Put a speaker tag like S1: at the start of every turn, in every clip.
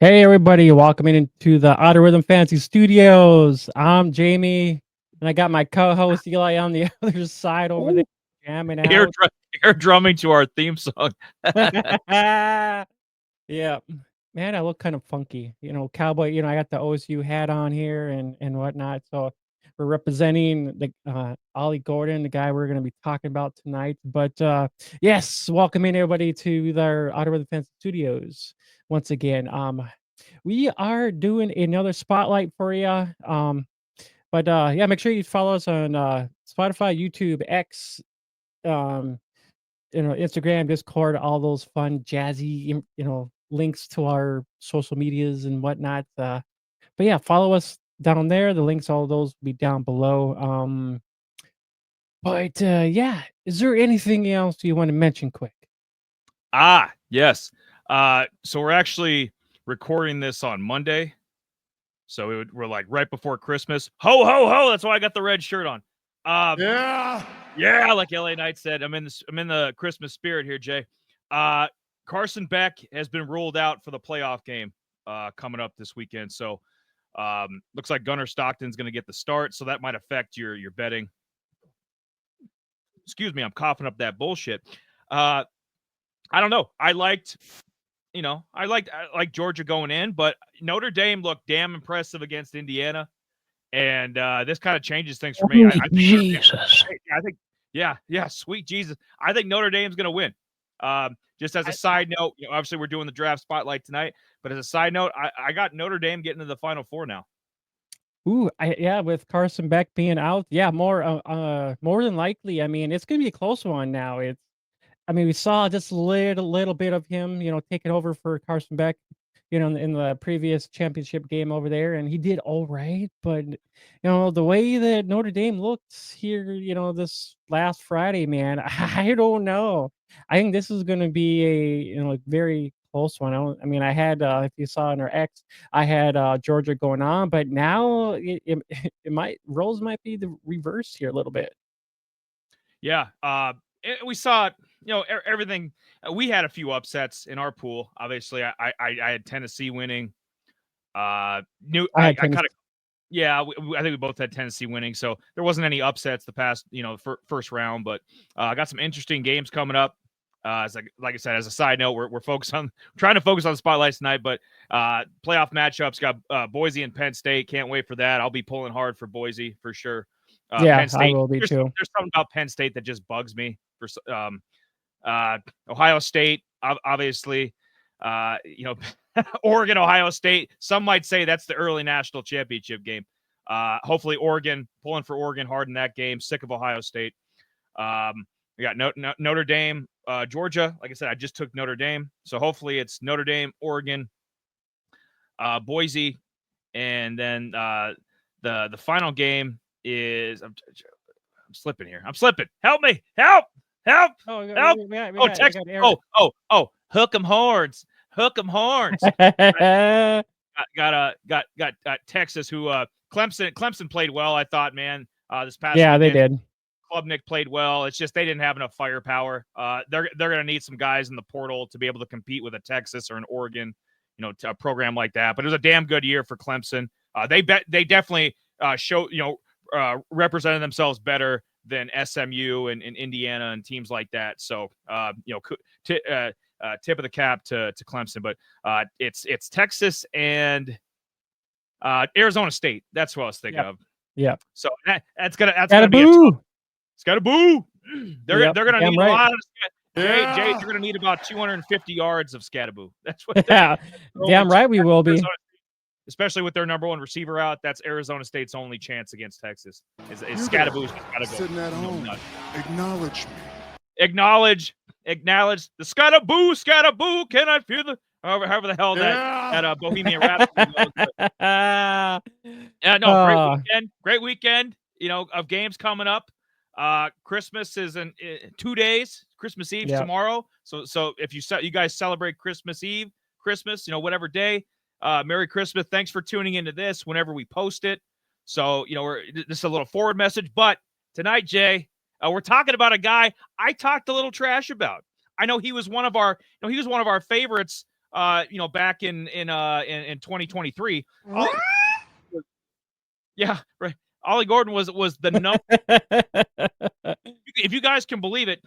S1: Hey everybody, welcome into the Auto Rhythm Fancy Studios. I'm Jamie, and I got my co-host Eli on the other side over there
S2: Ooh.
S1: jamming
S2: Air,
S1: out.
S2: air drumming to our theme song.
S1: Yeah, man, I look kind of funky. Cowboy. I got the OSU hat on here and whatnot. So we're representing the Ollie Gordon, the guy we're going to be talking about tonight. But yes, welcoming everybody to their Auto Rhythm Fancy Studios once again. We are doing another spotlight for you. But yeah, make sure you follow us on Spotify, YouTube, X, um, Instagram, Discord, all those fun, jazzy, links to our social medias and whatnot. But yeah, follow us down there. The links, all those will be down below. But yeah, is there anything else you want to mention quick?
S2: Yes. So we're actually recording this on Monday. So we're like right before Christmas. Ho, ho, ho. That's why I got the red shirt on.
S3: Yeah.
S2: Yeah, like LA Knight said, I'm in the Christmas spirit here, Jay. Carson Beck has been ruled out for the playoff game coming up this weekend. So looks like Gunnar Stockton's going to get the start. So that might affect your betting. Excuse me, I'm coughing up that bullshit. I don't know. I liked Georgia going in, but Notre Dame looked damn impressive against Indiana, and this kind of changes things for me. I think
S1: Jesus.
S2: sweet Jesus. I think Notre Dame's going to win. Just as a side note, obviously we're doing the draft spotlight tonight, but as a side note, I got Notre Dame getting to the Final Four now.
S1: Ooh, yeah, with Carson Beck being out, yeah, more than likely. I mean, it's gonna be a close one now. I mean, we saw just little bit of him, taking over for Carson Beck, in the previous championship game over there, and he did all right. But the way that Notre Dame looked here, this last Friday, man, I don't know. I think this is going to be a very close one. I mean, I had if you saw in our X, I had Georgia going on, but now it might roles might be the reverse here a little bit.
S2: Yeah, we saw everything. We had a few upsets in our pool. Obviously, I had Tennessee winning. I
S1: I had
S2: kind
S1: Tennessee.
S2: of Yeah, I think we both had Tennessee winning, so there wasn't any upsets the past first round. But I got some interesting games coming up. Like I said, as a side note, we're focused on trying to focus on the spotlights tonight. But playoff matchups got Boise and Penn State. Can't wait for that. I'll be pulling hard for Boise for sure.
S1: Yeah,
S2: Penn
S1: I
S2: State.
S1: will be too.
S2: There's something about Penn State that just bugs me. For Ohio State, obviously, Oregon, Ohio State. Some might say that's the early national championship game. Hopefully, Oregon pulling for Oregon hard in that game. Sick of Ohio State. We got Notre Dame, Georgia. Like I said, I just took Notre Dame, so hopefully it's Notre Dame, Oregon, Boise, and then the final game is I'm slipping here. I'm slipping. Help me! Help! Help!
S1: Oh,
S2: Help! Texas!
S1: we got
S2: Hook 'em horns! Hook 'em horns!
S1: Aaron.
S2: got Texas, who Clemson played well. I thought, man, this past
S1: Yeah, they
S2: weekend.
S1: did.
S2: Klubnik played well. It's just they didn't have enough firepower. They're going to need some guys in the portal to be able to compete with a Texas or an Oregon, a program like that. But it was a damn good year for Clemson. They definitely represented themselves better than SMU and Indiana and teams like that. So tip of the cap to Clemson. But it's Texas and Arizona State. That's what I was thinking of.
S1: Yeah.
S2: So that's gonna be a tough. It's got a boo. They're gonna need a lot of. Jay, you're gonna need about 250 yards of Scattaboo. That's what.
S1: Yeah, damn right we will be.
S2: Especially with their number one receiver out, that's Arizona State's only chance against Texas. Is Scattaboo's gotta go.
S3: Sitting at home. Acknowledge me.
S2: Acknowledge the Scattaboo. Can I feel the however the hell that Bohemian Rhapsody goes. Great weekend. Of games coming up. Christmas is in 2 days. Christmas Eve tomorrow. So if you guys celebrate Christmas Eve, whatever day, Merry Christmas. Thanks for tuning into this whenever we post it. So, this is a little forward message, but tonight, Jay, we're talking about a guy I talked a little trash about. I know he was one of our favorites back in 2023. Yeah, right. Ollie Gordon was the number. If you guys can believe it,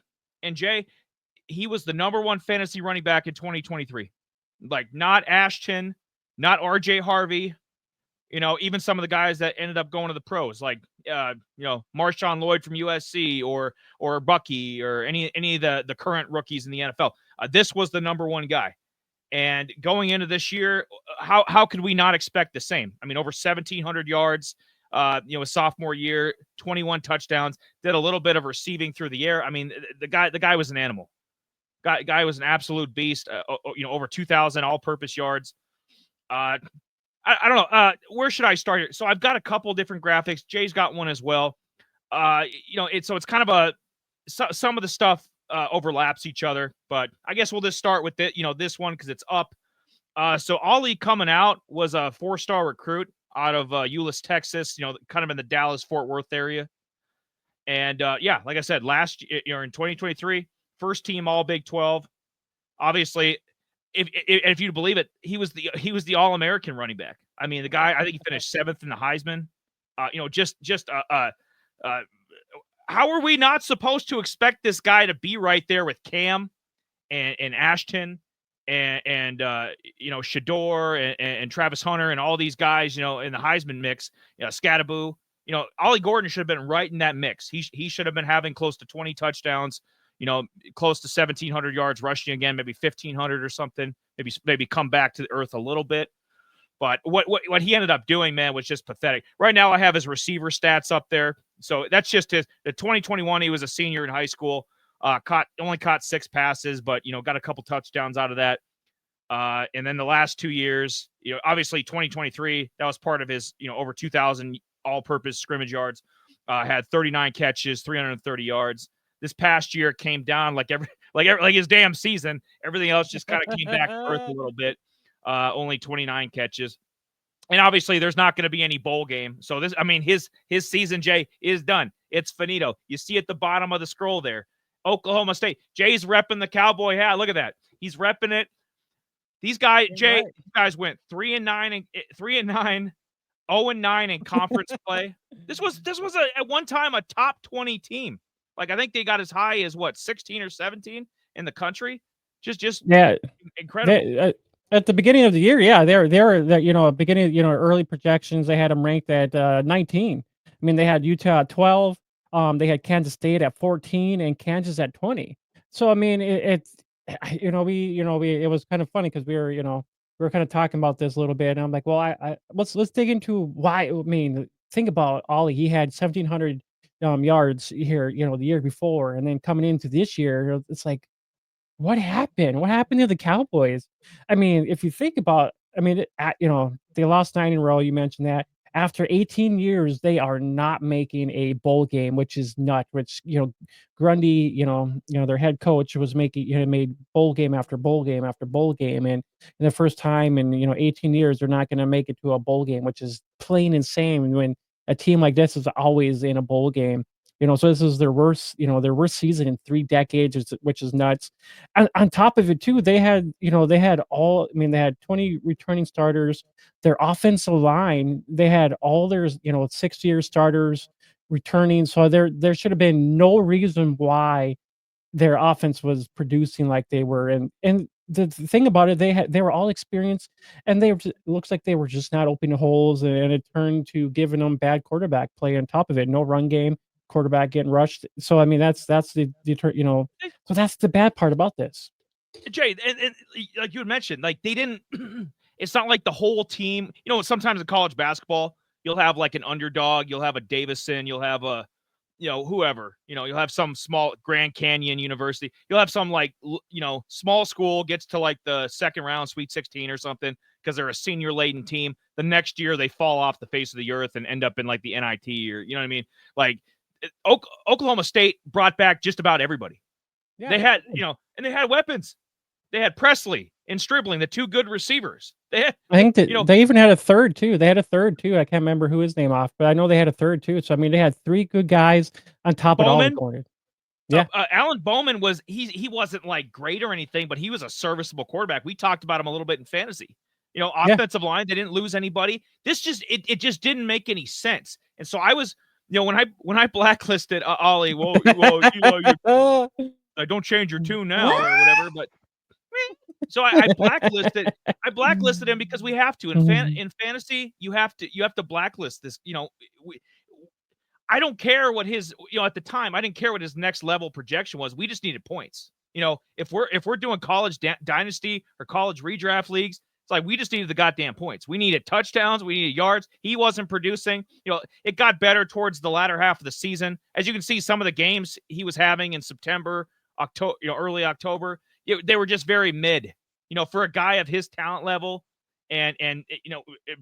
S2: and Jay, he was the number one fantasy running back in 2023. Like, not Ashton, not RJ Harvey, even some of the guys that ended up going to the pros, like Marshawn Lloyd from USC or Bucky or any of the current rookies in the NFL. This was the number one guy. And going into this year, how could we not expect the same? I mean, over 1,700 yards, his sophomore year, 21 touchdowns, did a little bit of receiving through the air. I mean, the guy was an animal. Guy was an absolute beast. Over 2,000 all-purpose yards. I don't know. Where should I start here? So I've got a couple different graphics. Jay's got one as well. It's kind of some of the stuff overlaps each other, but I guess we'll just start with this one because it's up. So Ollie coming out was a 4-star recruit out of Euless, Texas, kind of in the Dallas-Fort Worth area. And like I said, last year in 2023, first team All Big 12. Obviously, if you believe it, he was the All-American running back. I mean, the guy, I think he finished 7th in the Heisman. How are we not supposed to expect this guy to be right there with Cam and Ashton and Shador and Travis Hunter and all these guys, in the Heisman mix, Scattaboo, Ollie Gordon should have been right in that mix. He should have been having close to 20 touchdowns, close to 1,700 yards rushing again, maybe 1,500 or something, maybe come back to the earth a little bit. But what he ended up doing, man, was just pathetic. Right now I have his receiver stats up there. So that's just the 2021, he was a senior in high school, only caught 6 passes, but, got a couple touchdowns out of that. And then the last 2 years, obviously 2023, that was part of his, over 2,000 all-purpose scrimmage yards, had 39 catches, 330 yards. This past year came down like his damn season. Everything else just kind of came back to earth a little bit. Only 29 catches. And obviously there's not going to be any bowl game. So his season, Jay, is done. It's finito. You see at the bottom of the scroll there, Oklahoma State. Jay's repping the Cowboy hat. Look at that. He's repping it. These guys, Jay, these guys went 3-9 and 0-9 in conference play. This was at one time a top 20 team. Like, I think they got as high as 16 or 17 in the country. Just incredible.
S1: At the beginning of the year, they were beginning, early projections, they had them ranked at 19. I mean, they had Utah at 12. They had Kansas State at 14 and Kansas at 20. So I mean, it was kind of funny because we were kind of talking about this a little bit, and I'm like, well, let's dig into why. I mean, think about Ollie. He had 1,700 yards here, the year before, and then coming into this year, it's like, what happened? What happened to the Cowboys? I mean, if you think about, they lost 9 in a row. You mentioned that. After 18 years, they are not making a bowl game, which is nuts. Which Grundy, their head coach was made bowl game after bowl game after bowl game, and in the first time in 18 years, they're not going to make it to a bowl game, which is plain insane when a team like this is always in a bowl game. So this is their worst season in 3 decades, which is nuts. On top of it too, they had 20 returning starters. Their offensive line, they had all their 6-year starters returning. So there should have been no reason why their offense was producing like they were. And the thing about it, they were all experienced, and looks like they were just not opening holes, and it turned to giving them bad quarterback play on top of it. No run game. Quarterback getting rushed. So I mean, that's the so that's the bad part about this.
S2: Jay, and like you had mentioned, like they didn't. It's not like the whole team. Sometimes in college basketball, you'll have like an underdog. You'll have a Davison. You'll have a, whoever. You'll have some small Grand Canyon University. You'll have some like small school gets to like the second round, Sweet 16 or something because they're a senior laden team. The next year they fall off the face of the earth and end up in like the NIT or you know what I mean, like. Oklahoma State brought back just about everybody. Yeah. They had, and they had weapons. They had Presley and Stribling, the 2 good receivers. I
S1: think that they even had a third too. They had a third too. I can't remember who his name off, but I know they had a third too. So I mean, they had 3 good guys on top of Ollie Gordon. Yeah.
S2: Alan Bowman he wasn't like great or anything, but he was a serviceable quarterback. We talked about him a little bit in fantasy.
S1: Yeah.
S2: Offensive line, they didn't lose anybody. This just it just didn't make any sense. And so I was, when I blacklisted Ollie, don't change your tune now or whatever, but so I blacklisted him because we have to. In fantasy, you have to blacklist this. We, I don't care what his, at the time, I didn't care what his next level projection was. We just needed points. If we're doing college dynasty or college redraft leagues, it's like we just needed the goddamn points. We needed touchdowns, we needed yards. He wasn't producing. It got better towards the latter half of the season. As you can see, some of the games he was having in September, October, early October, they were just very mid. For a guy of his talent level, and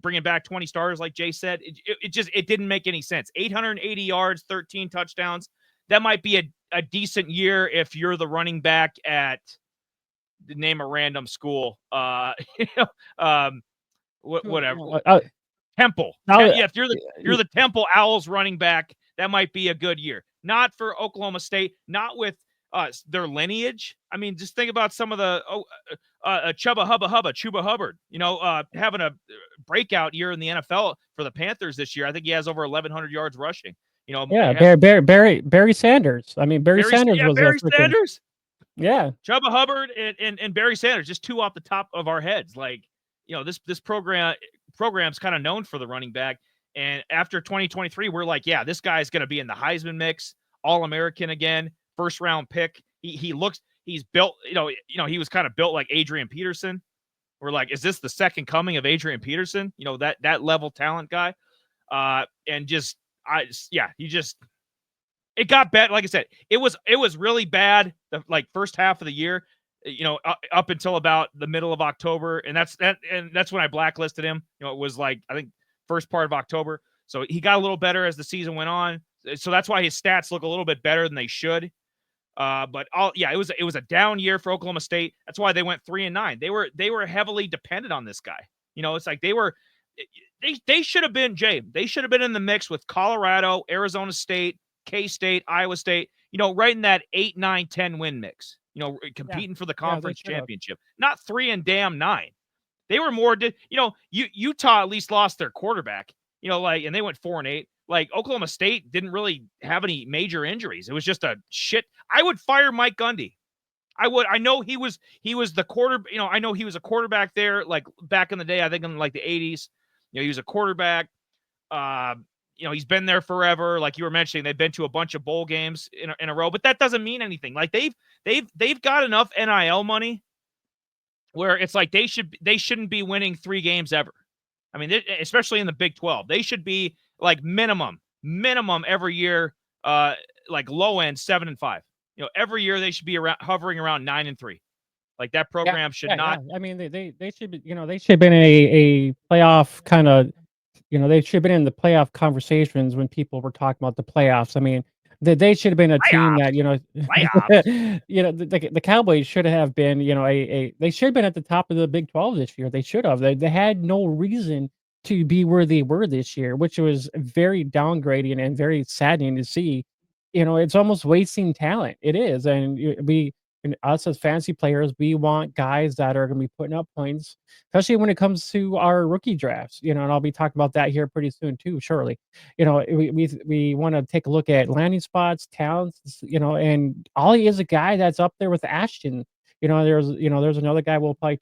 S2: bringing back 20 starters, like Jay said, it didn't make any sense. 880 yards, 13 touchdowns. That might be a decent year if you're the running back at, name a random school. Whatever. Temple. If you're the Temple Owls running back, that might be a good year. Not for Oklahoma State. Not with their lineage. I mean, just think about some of the Chuba Hubbard, having a breakout year in the NFL for the Panthers this year. I think he has over 1,100 yards rushing.
S1: Barry Sanders. I mean, Barry Sanders was
S2: Barry Sanders.
S1: Yeah,
S2: Chuba Hubbard and Barry Sanders, just two off the top of our heads. Like, this program's kind of known for the running back. And after 2023, we're like, yeah, this guy's going to be in the Heisman mix, All-American again, first round pick. He's built, he was kind of built like Adrian Peterson. We're like, is this the second coming of Adrian Peterson? That level talent guy. It got bad. Like I said, it was really bad. The first half of the year, up until about the middle of October. And that's when I blacklisted him. It was like, I think first part of October. So he got a little better as the season went on. So that's why his stats look a little bit better than they should. It was a down year for Oklahoma State. That's why they went 3-9. They were heavily dependent on this guy. It's like they should have been, Jay. They should have been in the mix with Colorado, Arizona State, K-State, Iowa State. Right in that 8, 9, 10 win mix. Competing for the conference championship. Not 3-9. They were more. Utah at least lost their quarterback. And they went 4-8. Like, Oklahoma State didn't really have any major injuries. It was just a shit. I would fire Mike Gundy. I would. I know he was the quarter. I know he was a quarterback there, like back in the day. I think in like the 80s. He was a quarterback. He's been there forever. Like you were mentioning, they've been to a bunch of bowl games in a row, but that doesn't mean anything. Like they've got enough NIL money where it's like they shouldn't be winning 3 games ever. I mean, especially in the Big 12, they should be like minimum every year, like low end 7-5. Every year they should be hovering around 9-3. Like that program should not.
S1: Yeah. I mean, they should be. They should have been a playoff kind of. They should have been in the playoff conversations when people were talking about the playoffs. I mean, they should have been a team that
S2: playoffs.
S1: The Cowboys should have been. They should have been at the top of the Big 12 this year. They should have. They had no reason to be where they were this year, which was very downgrading and very saddening to see. It's almost wasting talent. It is, and us as fantasy players, we want guys that are going to be putting up points, especially when it comes to our rookie drafts. And I'll be talking about that here pretty soon too. Surely, we want to take a look at landing spots, talents. And Ollie is a guy that's up there with Ashton. There's another guy we'll play.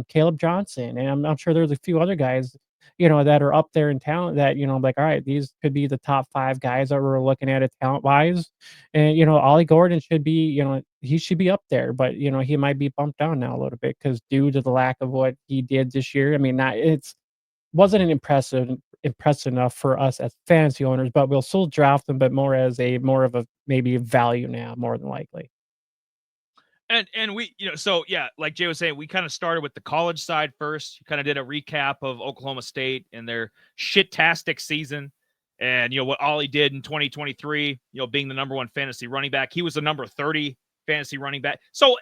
S1: Caleb Johnson, and I'm sure there's a few other guys. That are up there in talent that, like, all right, these could be the top 5 guys that we're looking at it talent wise. And, Ollie Gordon should be, he should be up there, but, he might be bumped down now a little bit because due to the lack of what he did this year. I mean, wasn't an impressive enough for us as fantasy owners, but we'll still draft them, but more of a maybe value now, more than likely.
S2: And we, like Jay was saying, we kind of started with the college side first. You kind of did a recap of Oklahoma State and their shit-tastic season. And, what Ollie did in 2023, being the number 1 fantasy running back. He was the number 30 fantasy running back. So,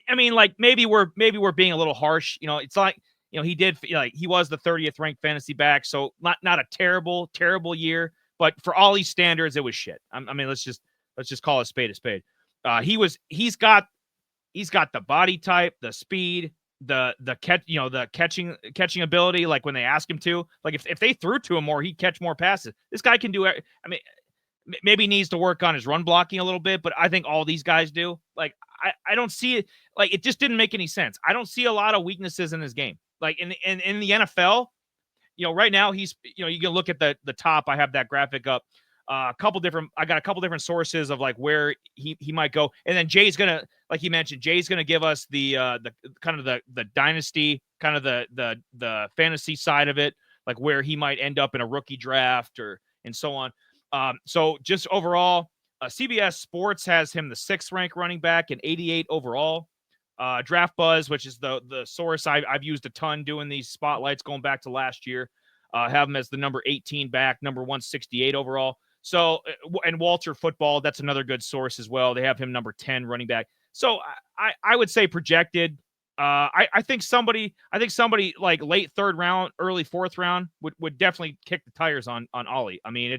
S2: I mean, like, maybe we're being a little harsh. It's like, he was the 30th ranked fantasy back. So not a terrible year, but for Ollie's standards, it was shit. I mean, let's just Let's just call a spade a spade. He's got the body type, the speed, the catch, the catching ability. Like when they ask him to, like if they threw to him more, he'd catch more passes. This guy can do. I mean, maybe needs to work on his run blocking a little bit, but I think all these guys do. Like I don't see it. Like it just didn't make any sense. I don't see a lot of weaknesses in his game. Like in the NFL, right now he's, you can look at the top. I have that graphic up. I got a couple different sources of like where he might go. And then Jay's gonna, like you mentioned, Jay's gonna give us the kind of the dynasty, kind of the fantasy side of it, like where he might end up in a rookie draft and so on. So just overall, CBS Sports has him the 6th ranked running back and 88 overall. Draft Buzz, which is the source I've used a ton doing these spotlights going back to last year, have him as the number 18 back, number 168 overall. So, and Walter Football, that's another good source as well. They have him number 10 running back. So I would say projected. I think somebody like late 3rd round, early 4th round would definitely kick the tires on Ollie. I mean,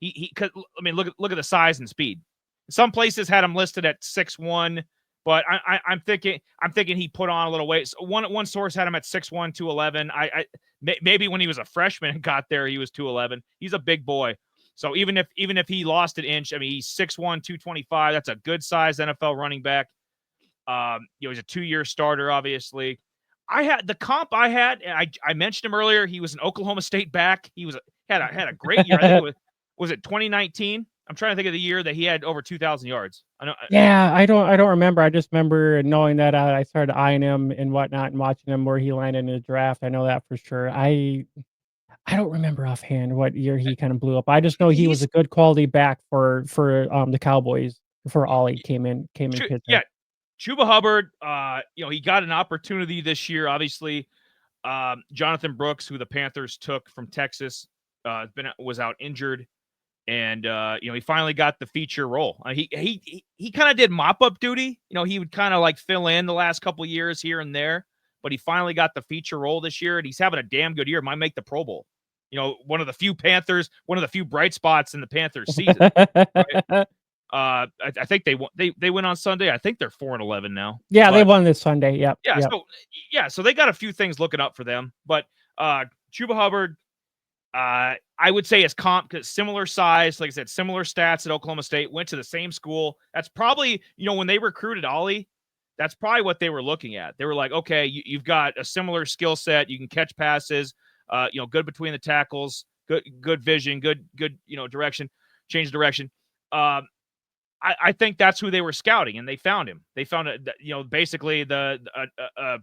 S2: look at the size and speed. Some places had him listed at 6'1", but I'm thinking he put on a little weight. So one source had him at 6'1", 211. Maybe when he was a freshman and got there, he was 211. He's a big boy. So even if he lost an inch, I mean, he's 6'1", 225. That's a good size NFL running back. He's a 2-year starter, obviously. I mentioned him earlier. He was an Oklahoma State back. He had a great year. I think was it 2019? I'm trying to think of the year that he had over 2,000 yards.
S1: Yeah, I don't remember. I just remember knowing that I started eyeing him and whatnot and watching him where he landed in the draft. I know that for sure. I don't remember offhand what year he kind of blew up. I just know he was a good quality back for the Cowboys before Ollie came in pitching.
S2: Yeah, Chuba Hubbard. He got an opportunity this year. Obviously, Jonathan Brooks, who the Panthers took from Texas, was out injured, and he finally got the feature role. He kind of did mop up duty. He would kind of like fill in the last couple of years here and there, but he finally got the feature role this year, and he's having a damn good year. Might make the Pro Bowl. One of the few bright spots in the Panthers season. Right? I think they win on Sunday. I think they're 4-11 now.
S1: Yeah, they won this Sunday. Yep.
S2: Yeah.
S1: Yep.
S2: So they got a few things looking up for them. But Chuba Hubbard, I would say is similar size, like I said, similar stats at Oklahoma State. Went to the same school. That's probably when they recruited Ollie. That's probably what they were looking at. They were like, okay, you've got a similar skill set. You can catch passes. Good between the tackles. Good vision. Good. Direction. Change direction. I think that's who they were scouting, and they found him. They found basically the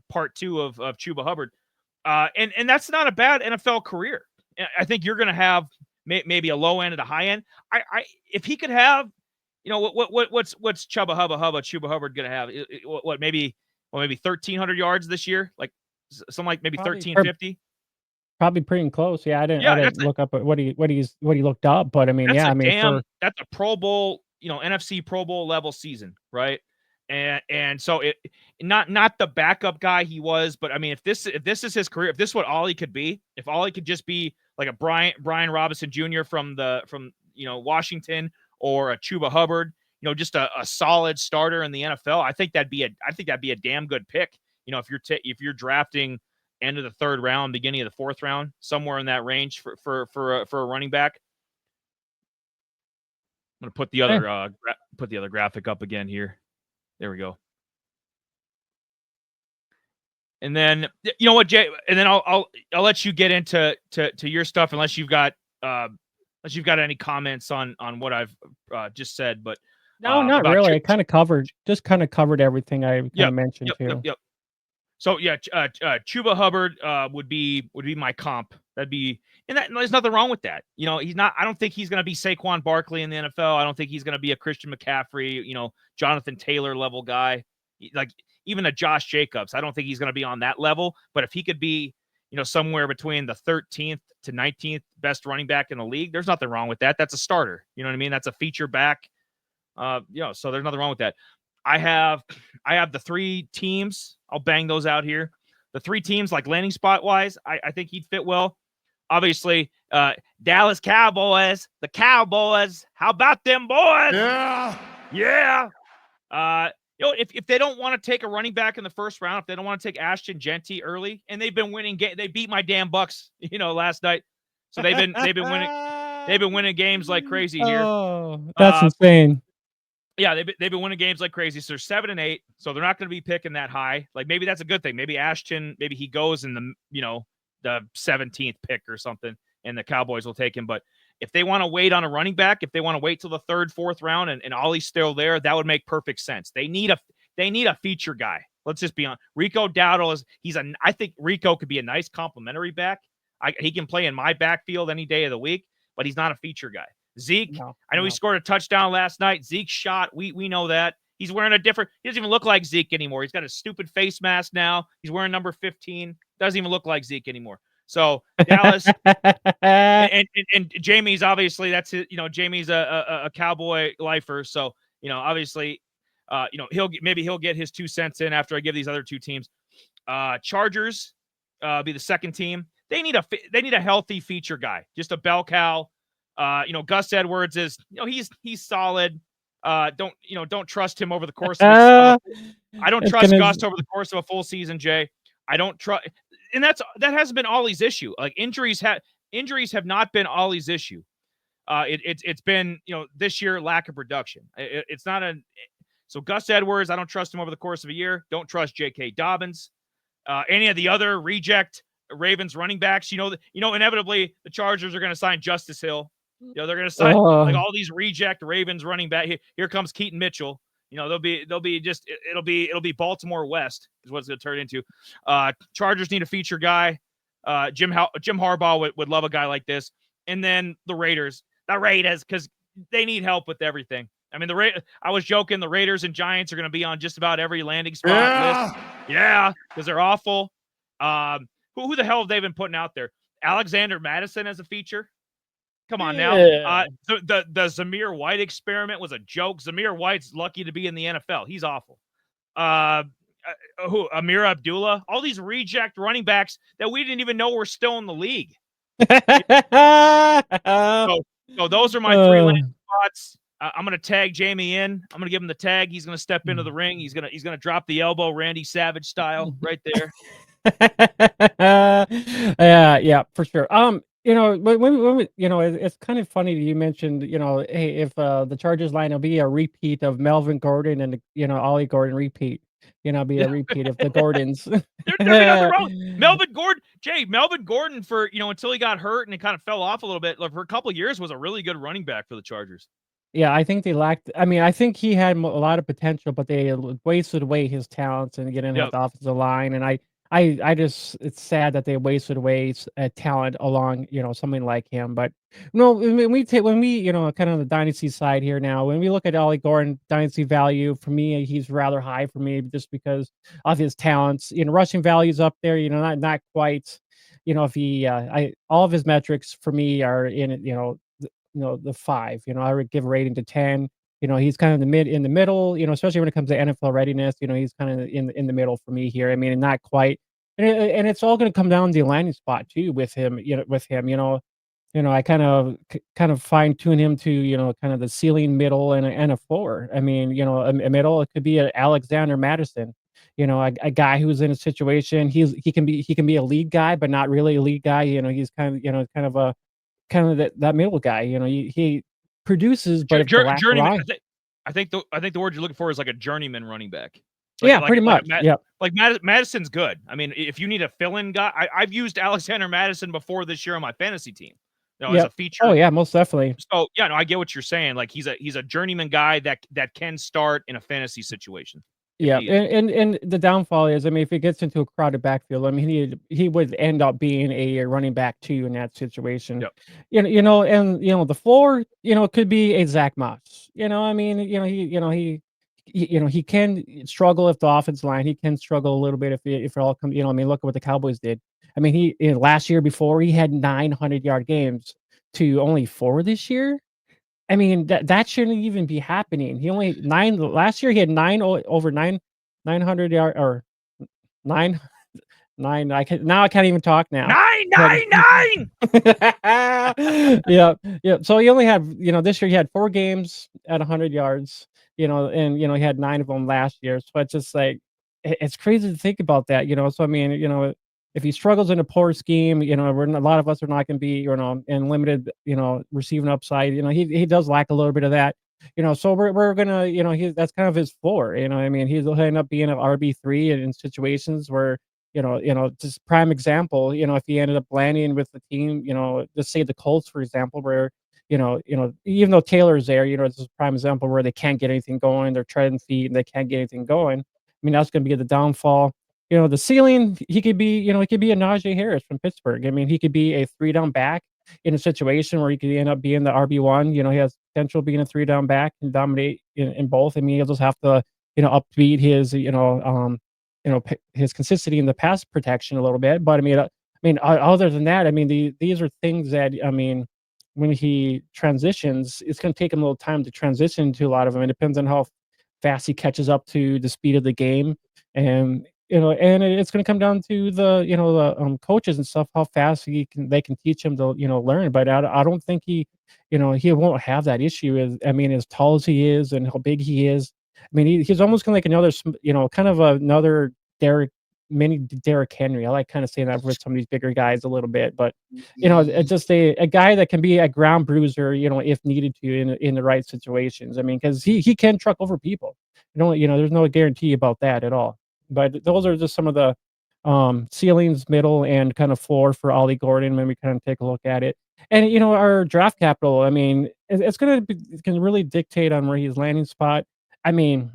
S2: part 2 of Chuba Hubbard, and that's not a bad NFL career. I think you're going to have maybe a low end and a high end. If he could have, what's Chuba Hubbard going to have? Maybe 1,300 yards this year, like something like maybe 1,350.
S1: Probably pretty close. Yeah, I didn't look up what he looked up, but I mean,
S2: that's a Pro Bowl, NFC Pro Bowl level season, right? And so it not the backup guy he was, but I mean, if this is his career, if this is what Ollie could be, if Ollie could just be like a Brian Robinson Jr. from Washington, or a Chuba Hubbard, just a solid starter in the NFL, I think that'd be a damn good pick. If you're drafting end of the 3rd round, beginning of the 4th round, somewhere in that range for a running back. I'm gonna put the other graphic up again here. There we go. And then you know what, Jay? And then I'll let you get into your stuff unless you've got any comments on what I've just said. But
S1: no, not really. I kind of covered everything I kind of mentioned too.
S2: Yep. So yeah, Chuba Hubbard would be my comp. That'd be, and there's nothing wrong with that. He's not. I don't think he's going to be Saquon Barkley in the NFL. I don't think he's going to be a Christian McCaffrey, Jonathan Taylor level guy, like even a Josh Jacobs. I don't think he's going to be on that level. But if he could be, somewhere between the 13th to 19th best running back in the league, there's nothing wrong with that. That's a starter. You know what I mean? That's a feature back. So there's nothing wrong with that. I have the 3 teams. I'll bang those out here. The 3 teams, like landing spot wise, I think he'd fit well. Obviously, Dallas Cowboys, the Cowboys. How about them boys?
S3: Yeah.
S2: Yeah. If they don't want to take a running back in the first round, if they don't want to take Ashton Genty early, and they've been winning, they beat my damn Bucks, last night. So they've been winning games like crazy here.
S1: Oh, that's insane.
S2: Yeah, they've been winning games like crazy. So they're 7-8. So they're not going to be picking that high. Like maybe that's a good thing. Maybe Ashton, maybe he goes in the 17th pick or something, and the Cowboys will take him. But if they want to wait on a running back, if they want to wait till the 3rd, 4th round, and Ollie's still there, that would make perfect sense. They need a feature guy. Let's just be honest. Rico Dowdle I think Rico could be a nice complimentary back. He can play in my backfield any day of the week, but he's not a feature guy. Zeke, I know he scored a touchdown last night. Zeke's shot. We know that. He's wearing he doesn't even look like Zeke anymore. He's got a stupid face mask now. He's wearing number 15. Doesn't even look like Zeke anymore. So Dallas and Jamie's obviously Jamie's a Cowboy lifer. So, obviously, he'll get his 2 cents in after I give these other 2 teams. Chargers be the second team. They need a healthy feature guy, just a bell cow. Gus Edwards is, he's solid. Don't trust him over the course of I don't trust Gus over the course of a full season, Jay. I don't trust, and that hasn't been Ollie's issue. Like injuries have not been Ollie's issue. It's been, this year, lack of production. It's not so Gus Edwards, I don't trust him over the course of a year. Don't trust J.K. Dobbins. Any of the other reject Ravens running backs, inevitably the Chargers are going to sign Justice Hill. They're going to sign like all these reject Ravens running back. Here comes Keaton Mitchell. It'll be Baltimore West is what it's going to turn into. Chargers need a feature guy. Jim Harbaugh would love a guy like this. And then the Raiders, because they need help with everything. I mean, I was joking. The Raiders and Giants are going to be on just about every landing spot list. Yeah, because they're awful. Who the hell have they been putting out there? Alexander Madison as a feature. Come on now. The Zamir White experiment was a joke. Zamir White's lucky to be in the NFL. He's awful. Amir Abdullah, all these reject running backs that we didn't even know were still in the league. So those are my 3 landing spots. I'm going to tag Jamie in. I'm going to give him the tag. He's going to step into the ring. He's going to drop the elbow, Randy Savage style, right there.
S1: Yeah, for sure. When it's kind of funny that you mentioned, hey, if the Chargers line will be a repeat of Melvin Gordon and Ollie Gordon repeat, be a repeat of the Gordons.
S2: There'd be nothing wrong. Melvin Gordon for until he got hurt and it kind of fell off a little bit, for a couple of years was a really good running back for the Chargers.
S1: Yeah, I think they lacked. I mean, I think he had a lot of potential, but they wasted away his talents and getting off the offensive line. And I just, it's sad that they wasted away talent along, something like him. But when we kind of the dynasty side here now, when we look at Ollie Gordon dynasty value, for me, he's rather high for me just because of his talents. Rushing value's up there. Not quite. If he, all of his metrics for me are in the 5. I would give a rating to 10. He's kind of in the middle, especially when it comes to NFL readiness, he's kind of in the middle for me here. I mean, not quite. And it's all going to come down to the landing spot too with him, I kind of fine tune him to, kind of the ceiling, middle, and a floor. I mean, a middle, it could be an Alexander Madison, a guy who's in a situation, he can be a lead guy, but not really a lead guy. He's kind of that middle guy. He produces, but it's
S2: journeyman. I think the word you're looking for is like a journeyman running back.
S1: Pretty much.
S2: Like Madison's good. I mean, if you need a fill-in guy, I've used Alexander Madison before this year on my fantasy team. As a feature.
S1: Oh yeah, most definitely.
S2: So yeah, no, I get what you're saying. Like he's a journeyman guy that can start in a fantasy situation.
S1: Yeah, and the downfall is, I mean, if it gets into a crowded backfield, I mean, he would end up being a running back too in that situation.
S2: Yep.
S1: And the floor, could be a Zack Moss. I mean, he can struggle if the offense line. He can struggle a little bit if it all comes. I mean, look at what the Cowboys did. I mean, last year before he had 900-yard games to only 4 this year. I mean, that shouldn't even be happening. He only 9 last year. He had 900 yard or 9 9. I can't even talk now.
S2: 999.
S1: Yeah, yeah. So he only had, this year he had 4 games at 100 yards, and he had 9 of them last year. So it's just like it's crazy to think about that. So I mean, if he struggles in a poor scheme, a lot of us are not going to be, in limited, receiving upside. He does lack a little bit of that. So we're gonna, that's kind of his floor. I mean, he'll end up being an RB3 in situations where just prime example, if he ended up landing with the team, let's say the Colts, for example, where, even though Taylor's there, it's a prime example where they can't get anything going, they're treading feet and they can't get anything going. I mean, that's going to be the downfall. The ceiling, he could be, he could be a Najee Harris from Pittsburgh. I mean, he could be a 3-down back in a situation where he could end up being the RB1. He has potential being a 3-down back and dominate in both. I mean, he'll just have to, upbeat his, his consistency in the pass protection a little bit. But other than that, I mean, these are things that, I mean, when he transitions, it's going to take him a little time to transition to a lot of them. It depends on how fast he catches up to the speed of the game, and it's going to come down to the coaches and stuff, how fast they can teach him to learn. But I don't think he won't have that issue. As tall as he is and how big he is, I mean, he's almost kind of like another, kind of another Derrick mini Derrick Henry. I like kind of saying that with some of these bigger guys a little bit, but just a guy that can be a ground bruiser, if needed to in the right situations. I mean, because he can truck over people. There's no guarantee about that at all. But those are just some of the ceilings, middle, and kind of floor for Ollie Gordon when we kind of take a look at it. And our draft capital, I mean, it can really dictate on where he's landing spot. I mean,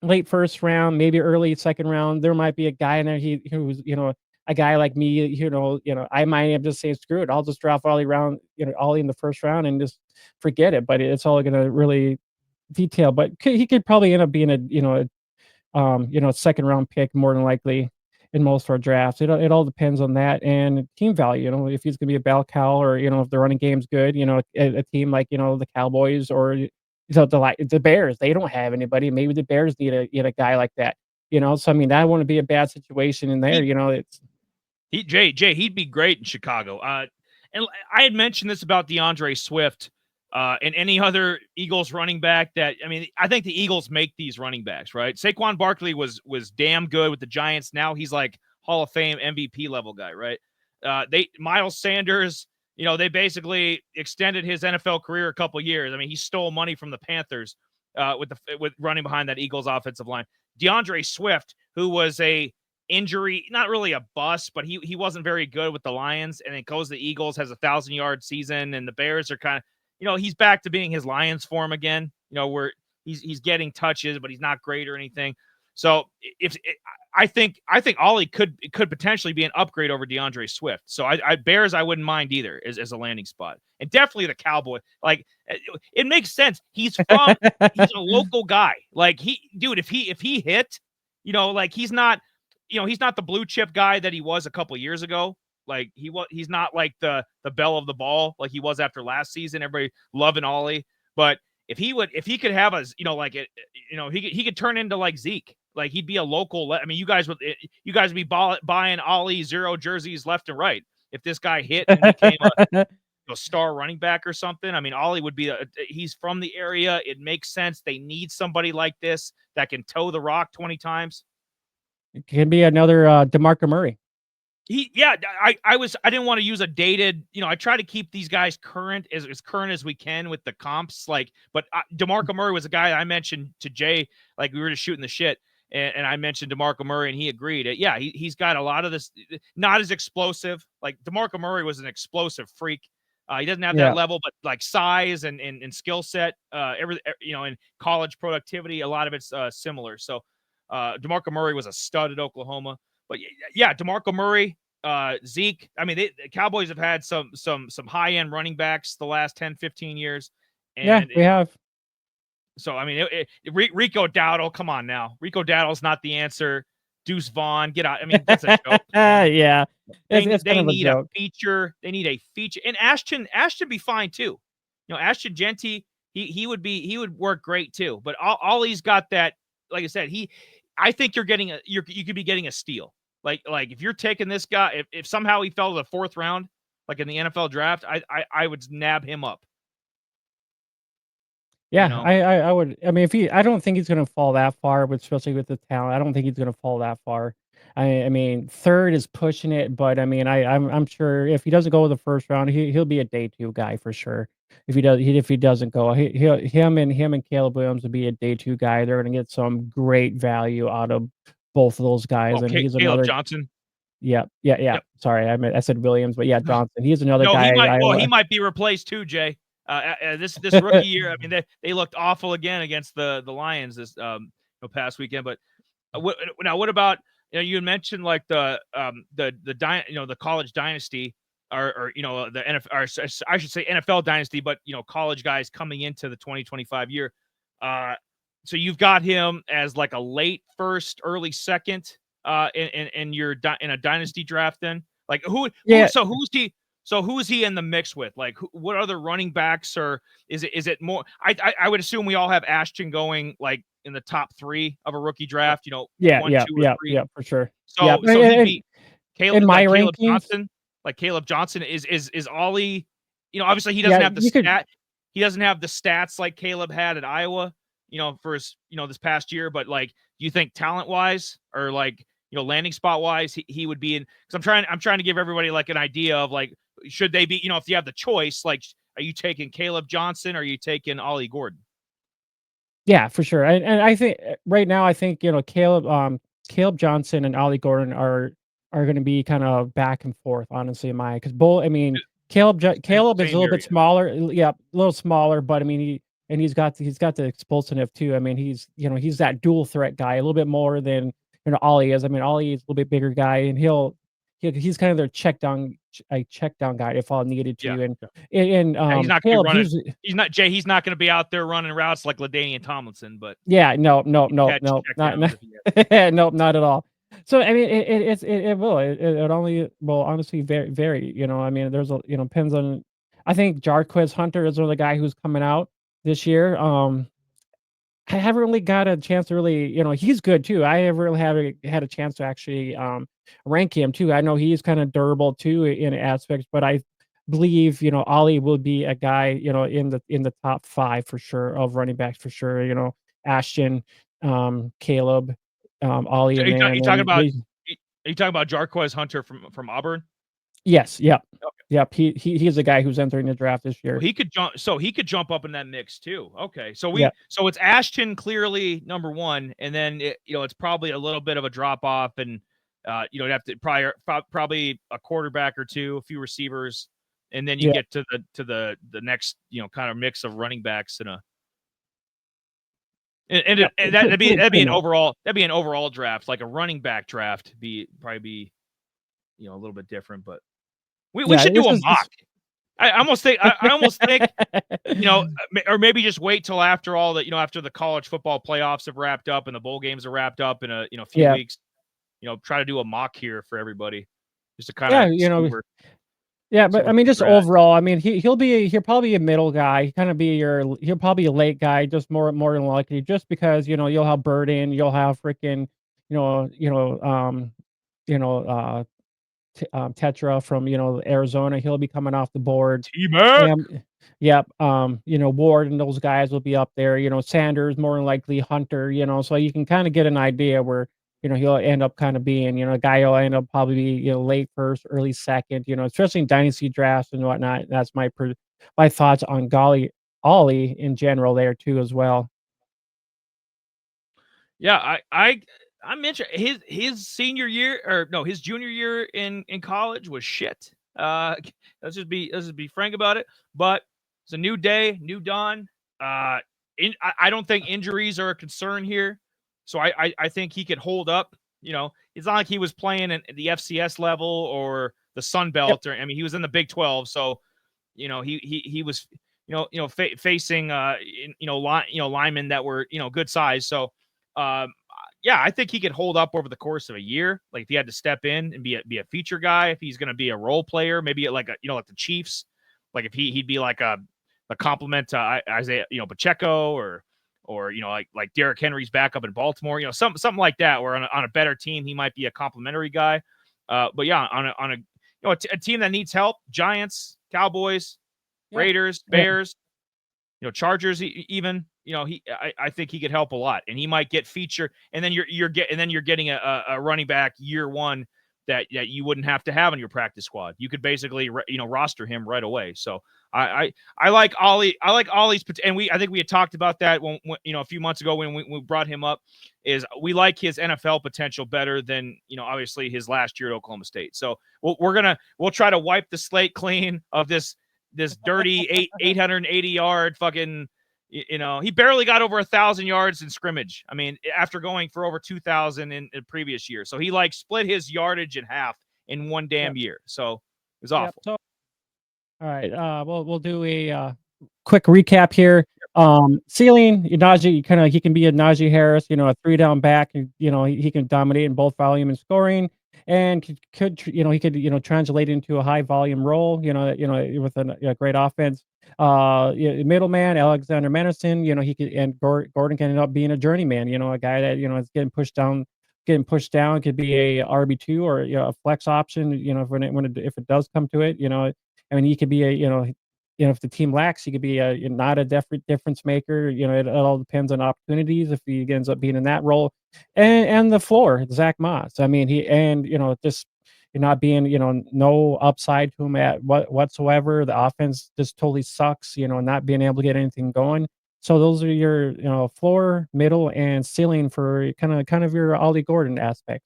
S1: late first round, maybe early second round, there might be a guy in there who's, a guy like me, I might have just say, screw it, I'll just draft Ollie in the first round and just forget it. But it's all gonna really detail. But he could probably end up being second round pick more than likely in most of our drafts. It all depends on that and team value. If he's gonna be a bell cow, or if the running game's good. A team like the Cowboys or the Bears, they don't have anybody. Maybe the Bears need a guy like that. So I mean, that wouldn't be a bad situation in there. It's
S2: Jay, he'd be great in Chicago. And I had mentioned this about DeAndre Swift, and any other Eagles running back that, I mean, I think the Eagles make these running backs, right? Saquon Barkley was damn good with the Giants. Now he's like Hall of Fame MVP level guy, right? Miles Sanders, they basically extended his NFL career a couple years. I mean, he stole money from the Panthers with running behind that Eagles offensive line. DeAndre Swift, who was a injury, not really a bust, but he wasn't very good with the Lions, and it goes to the Eagles, has a 1,000-yard season, and the Bears are kind of, he's back to being his Lions form again, where he's getting touches, but he's not great or anything. So I think Ollie could potentially be an upgrade over DeAndre Swift. So Bears, I wouldn't mind either as a landing spot, and definitely the Cowboy. Like, it makes sense. He's a local guy. Like, if he hit, like, he's not the blue chip guy that he was a couple years ago. Like, he's not like the belle of the ball like he was after last season. Everybody loving Ollie, but if he could have he could turn into like Zeke. Like, he'd be a local. I mean, you guys would be buying Ollie 0 jerseys left and right if this guy hit and became a star running back or something. I mean, Ollie would be he's from the area. It makes sense. They need somebody like this that can tow the rock 20 times.
S1: It can be another DeMarco Murray.
S2: I didn't want to use a dated, I try to keep these guys current as we can with the comps. Like, but DeMarco Murray was a guy I mentioned to Jay, like, we were just shooting the shit. And I mentioned DeMarco Murray, and he agreed. Yeah, he's got a lot of this, not as explosive. Like, DeMarco Murray was an explosive freak. He doesn't have that level, but like size and skill set, in college productivity, a lot of it's similar. So DeMarco Murray was a stud at Oklahoma. But yeah, DeMarco Murray, Zeke. I mean, the Cowboys have had some high-end running backs the last 10, 15 years. And
S1: we have.
S2: So, I mean, Rico Dowdle, come on now. Rico Dowdle's not the answer. Deuce Vaughn, get out. I mean, that's a joke.
S1: Yeah.
S2: They need a feature. They need a feature. And Ashton be fine too. Ashton Genty, he would work great too. But Ollie's got that, like I said, I think you could be getting a steal. Like if you're taking this guy, if somehow he fell to the 4th round, like in the NFL draft, I would nab him up. You
S1: Yeah,
S2: know,
S1: I would. I mean, I don't think he's gonna fall that far, but especially with the talent, I don't think he's gonna fall that far. I mean, third is pushing it, but I mean, I'm sure if he doesn't go with the first round, he'll be a day 2 guy for sure. If he doesn't go, him and Caleb Williams will be a day 2 guy. They're gonna get some great value out of both of those guys,
S2: oh,
S1: and he's
S2: Caleb
S1: another.
S2: Johnson.
S1: Yeah.
S2: Yep.
S1: Sorry, I said Williams, but yeah, Johnson. He's another
S2: No,
S1: guy
S2: he might be replaced too, Jay. This rookie year, I mean, they looked awful again against the Lions this past weekend. But what about you had mentioned like the college dynasty or the NFL, or I should say NFL dynasty, but college guys coming into the 2025 year. So you've got him as like a late first, early second in a dynasty draft. Then like
S1: Yeah.
S2: who's he in the mix with? Like, what other running backs, or is it more? I would assume we all have Ashton going like in the top 3 of a rookie draft.
S1: Yeah,
S2: 1,
S1: yeah,
S2: 2, or
S1: yeah,
S2: 3.
S1: yeah, for sure. Yeah,
S2: So he'd be
S1: in my
S2: Caleb
S1: rankings,
S2: Johnson. Like Caleb Johnson is Ollie. Obviously he doesn't
S1: yeah,
S2: have the
S1: you could.
S2: He doesn't have the stats like Caleb had at Iowa. For his this past year. But like, do you think talent wise or like landing spot wise, he would be in? Because I'm trying to give everybody like an idea of like, should they be, if you have the choice, like, are you taking Caleb Johnson or are you taking Ollie Gordon?
S1: Yeah, for sure. And I think right now, I think Caleb Johnson and Ollie Gordon are going to be kind of back and forth, honestly, in my because both. I mean, Caleb is a
S2: Same
S1: little
S2: here,
S1: bit smaller, yeah, a little smaller, but I mean he's got the explosiveness too. I mean he's that dual threat guy a little bit more than Ollie is. I mean Ollie is a little bit bigger guy, and he's kind of their check down guy if all needed
S2: Yeah.
S1: to. And
S2: Yeah, he's not gonna be
S1: Caleb,
S2: running. He's not going to be out there running routes like LaDainian Tomlinson, but
S1: yeah, no,
S2: he can catch
S1: not
S2: checkdowns if he has.
S1: nope, not at all. So I mean, it only will honestly vary. I mean, there's a depends on. I think Jarquez Hunter is another guy who's coming out this year. I haven't really got a chance to really, he's good too. I haven't really had a chance to actually rank him too. I know he's kind of durable too in aspects, but I believe Ollie will be a guy in the top 5 for sure of running backs for sure. Ashton, Caleb, Ollie,
S2: So
S1: and
S2: you
S1: then
S2: talking about are you talking about Jarquez Hunter from Auburn?
S1: yes, yep,
S2: Okay.
S1: yep. He's a guy who's entering the draft this
S2: Well,
S1: year.
S2: he could jump. So he could jump up in that mix too. Okay, so
S1: Yep,
S2: so it's Ashton clearly number 1, and then it's probably a little bit of a drop off, and you'd have to probably a quarterback or 2, a few receivers, and then you
S1: yeah.
S2: get to the next kind of mix of running backs and that'd be
S1: Pretty
S2: an
S1: much.
S2: overall draft, like a running back draft. Probably be a little bit different, but we
S1: Yeah,
S2: should do
S1: this
S2: a
S1: is
S2: mock. I almost think or maybe just wait till after all the after the college football playoffs have wrapped up and the bowl games are wrapped up in a few
S1: yeah,
S2: weeks. Try to do a mock here for everybody, just to kind
S1: yeah,
S2: of
S1: yeah,
S2: see
S1: but I
S2: where
S1: mean, just
S2: they're at.
S1: overall, I mean, he'll probably be a middle guy. He'll probably a late guy, just more than likely, just because you'll have Burden, you'll have freaking, you know, you know, um, you know, Tetra from Arizona. He'll be coming off the board.
S2: T-Mac.
S1: Yep. Ward and those guys will be up there. Sanders more than likely, Hunter. So you can kind of get an idea where he'll end up kind of being a guy who'll end up probably be late first, early second. Especially in dynasty drafts and whatnot. That's my thoughts on Ollie in general there too as well.
S2: Yeah, I'm interested. His senior year, or no, his junior year in college was shit. Let's just be frank about it. But it's a new day, new dawn. I don't think injuries are a concern here, so I think he could hold up. It's not like he was playing at the FCS level or the Sun
S1: Yep.
S2: Belt, or I mean, he was in the Big 12, so he was facing linemen that were good size. So yeah, I think he could hold up over the course of a year. Like if he had to step in and be a feature guy, if he's going to be a role player, maybe like like the Chiefs, like if he'd be like a compliment to Isaiah Pacheco or or like Derrick Henry's back up in Baltimore, something like that, where on a better team he might be a complimentary guy. But yeah, on a team that needs help, Giants, Cowboys,
S1: Yeah.
S2: Raiders,
S1: Yeah.
S2: Bears, Chargers even, I think he could help a lot, and he might get featured, and then you're getting a running back year one that you wouldn't have to have in your practice squad. You could basically roster him right away. So I like Ollie. I like Ollie's, and I think we had talked about that when a few months ago when we brought him up. Is we like his NFL potential better than obviously his last year at Oklahoma State. So we'll try to wipe the slate clean of this dirty 880 yard fucking. He barely got over 1,000 yards in scrimmage. I mean, after going for over 2,000 in the previous year. So he split his yardage in half in one damn year. So it was awful.
S1: So, all right. We'll do a quick recap here. Ceiling, Najee, he can be a Najee Harris, a 3-down back. He can dominate in both volume and scoring, and he could translate into a high volume role, with a great offense. Middleman, Alexander Madison, he could, and Gordon can end up being a journeyman, a guy that, is getting pushed down, could be a RB2 or a flex option, if it does come to it, I mean, he could be if the team lacks, he could be not a difference maker. It all depends on opportunities if he ends up being in that role, and the floor, Zach Moss. I mean, just not being no upside to him whatsoever. The offense just totally sucks. Not being able to get anything going. So those are your floor, middle, and ceiling for kind of your Ollie Gordon aspects.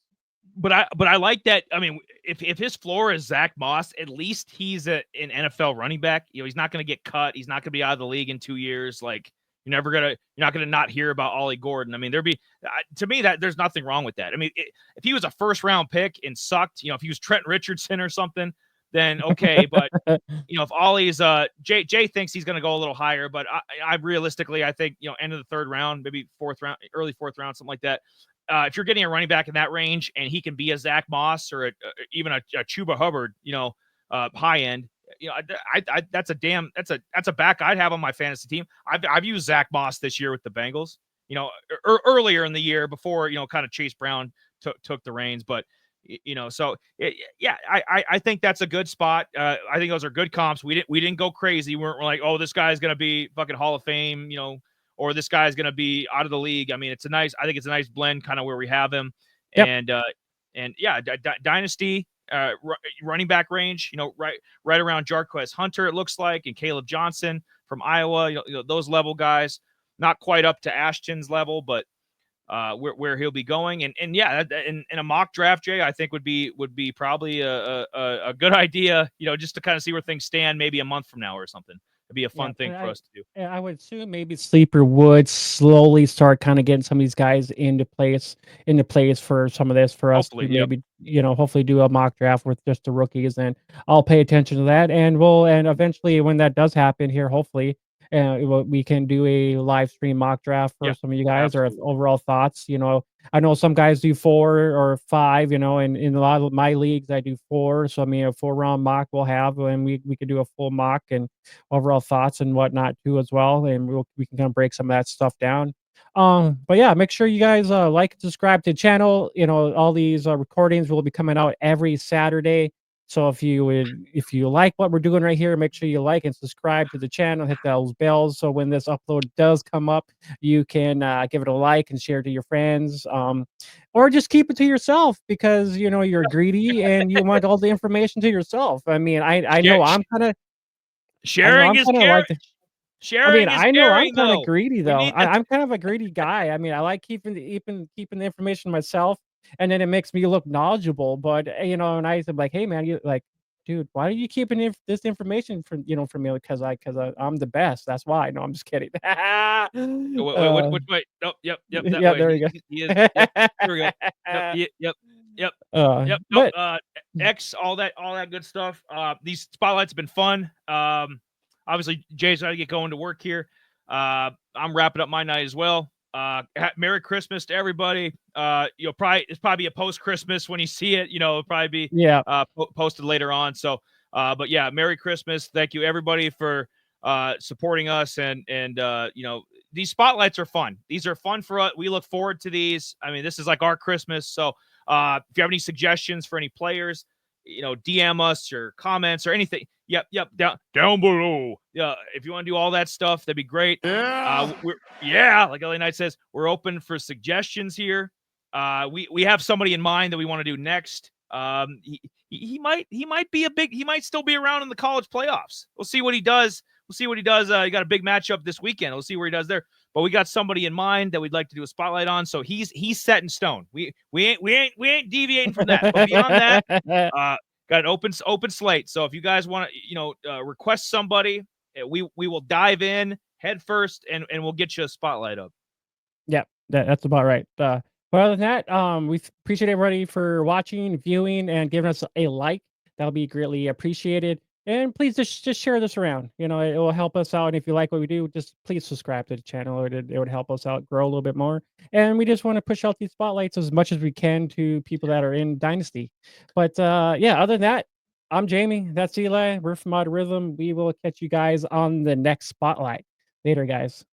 S2: But I like that. I mean, if his floor is Zach Moss, at least he's an NFL running back. He's not going to get cut. He's not going to be out of the league in 2 years. Like you're not gonna not hear about Ollie Gordon. I mean, to me that there's nothing wrong with that. I mean, if he was a first round pick and sucked, if he was Trent Richardson or something, then okay. But if Ollie's Jay thinks he's going to go a little higher, but I realistically I think end of the third round, maybe fourth round, early fourth round, something like that. If you're getting a running back in that range and he can be a Zach Moss or even a Chuba Hubbard, high end, that's a back I'd have on my fantasy team. I've used Zach Moss this year with the Bengals, earlier in the year before, kind of Chase Brown took the reins, but I think that's a good spot. I think those are good comps. We didn't go crazy. We're like, oh, this guy's going to be fucking Hall of Fame, or this guy's going to be out of the league. I mean, I think it's a nice blend kind of where we have him. Yep. And dynasty running back range, right around Jarquez Hunter, it looks like, and Caleb Johnson from Iowa, those level guys, not quite up to Ashton's level, but where he'll be going. And in a mock draft, Jay, I think would be probably a good idea, just to kind of see where things stand maybe a month from now or something. It'd be a fun thing for us to do.
S1: I would assume maybe Sleeper would slowly start kind of getting some of these guys into place for some of this for hopefully, us to maybe, hopefully do a mock draft with just the rookies, and I'll pay attention to that. And eventually when that does happen here, hopefully, we can do a live stream mock draft for some of you guys, absolutely, or overall thoughts. I know some guys do 4 or 5, and in a lot of my leagues I do 4. So I mean, a 4-round mock we'll have, and we could do a full mock and overall thoughts and whatnot too as well, and we can kind of break some of that stuff down. But yeah, make sure you guys like and subscribe to the channel. All these recordings will be coming out every Saturday. So if you like what we're doing right here, make sure you like and subscribe to the channel, hit those bells, so when this upload does come up, you can give it a like and share it to your friends, or just keep it to yourself because you're greedy and you want all the information to yourself. I mean, I know I'm kind of
S2: sharing is caring. Sharing
S1: I know I'm kind of greedy though. I'm kind of a greedy guy. I mean, I like keeping the information myself, and then it makes me look knowledgeable. But and I said like, hey man, you like, dude, why are you keeping this information from from me? Because I'm the best. That's why. No, I'm just kidding.
S2: Wait. Oh, yep.
S1: Yeah, there we go.
S2: He is. Yep, there we go. Yep.
S1: But
S2: X, all that good stuff. These spotlights have been fun. Obviously, Jay's got to get going to work here. I'm wrapping up my night as well. Merry Christmas to everybody. It's probably a post Christmas when you see it. It'll probably be posted later on. So, but yeah, Merry Christmas. Thank you everybody for supporting us and these spotlights are fun. These are fun for us. We look forward to these. I mean, this is like our Christmas. So if you have any suggestions for any players, DM us or comments or anything. Yep, down below. Yeah, if you want to do all that stuff, that'd be great. Like LA Knight says, we're open for suggestions here. We have somebody in mind that we want to do next. He might still be around in the college playoffs. We'll see what he does. He got a big matchup this weekend. We'll see where he does there. But we got somebody in mind that we'd like to do a spotlight on. So he's set in stone. We ain't deviating from that. But beyond that, got an open slate. So if you guys want to, request somebody, we will dive in head first and we'll get you a spotlight up.
S1: Yeah, that's about right. But other than that, we appreciate everybody for watching, viewing, and giving us a like. That'll be greatly appreciated. And please just share this around. It will help us out. And if you like what we do, just please subscribe to the channel. It would help us out grow a little bit more. And we just want to push out these spotlights as much as we can to people that are in Dynasty. But yeah, other than that, I'm Jamie. That's Eli. We're from Mod Rhythm. We will catch you guys on the next spotlight. Later, guys.